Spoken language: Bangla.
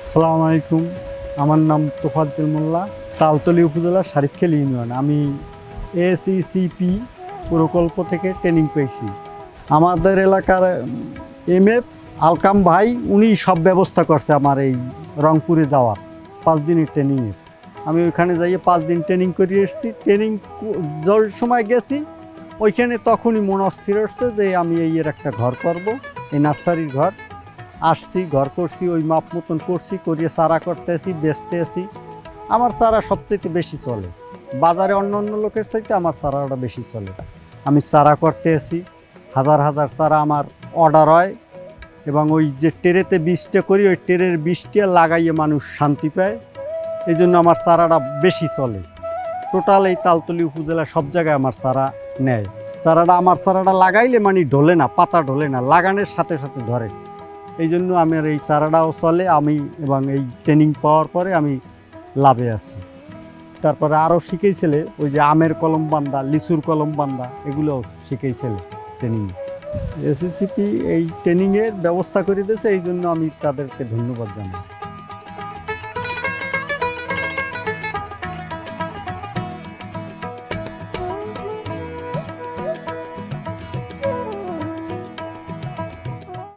আসসালামু আলাইকুম। আমার নাম তোফাজ্জল মোল্লা, তালতলী উপজেলা শরীফখালী ইউনিয়ন। আমি এসিসিপি প্রকল্প থেকে ট্রেনিং পেয়েছি। আমাদের এলাকার এমএফ আলকাম ভাই উনি সব ব্যবস্থা করছে আমার এই রংপুরে যাওয়ার 5 দিনের ট্রেনিংয়ের। আমি ওইখানে যাইয়ে 5 দিন ট্রেনিং করে এসেছি। ট্রেনিং যার সময় গেছি ওইখানে তখনই মন অস্থির হচ্ছে যে আমি এর একটা ঘর করব, এই নার্সারির ঘর। আসছি, ঘর করছি, ওই মাপ মতন করছি, করিয়ে চারা করতে আসি, বেচতে আসি। আমার চারা সবচেয়ে বেশি চলে বাজারে, অন্য অন্য লোকের চাইতে আমার চারাটা বেশি চলে। আমি চারা করতে আসি, হাজার হাজার চারা আমার অর্ডার হয়, এবং ওই যে টেরেতে বীজটা করি ওই টেরের বীজটা লাগাইয়ে মানুষ শান্তি পায়। এই জন্য আমার চারাটা বেশি চলে। টোটাল এই তালতলী উপজেলা সব জায়গায় আমার চারা নেয়। আমার চারাটা লাগাইলে মানে ঢলে না, পাতা ঢলে না, লাগানোর সাথে সাথে ধরে। এই জন্য আমার এই চারাটাও চলে। এবং এই ট্রেনিং পাওয়ার পরে আমি লাভে আছি। তারপরে আরও শিখেছিলে ওই যে আমের কলম বান্ধা, লিচুর কলম বান্ধা, এগুলোও শিখেছিলে ট্রেনিং। এসিসিপি এই ট্রেনিংয়ের ব্যবস্থা করে দিয়েছে, এই জন্য আমি তাদেরকে ধন্যবাদ জানাই।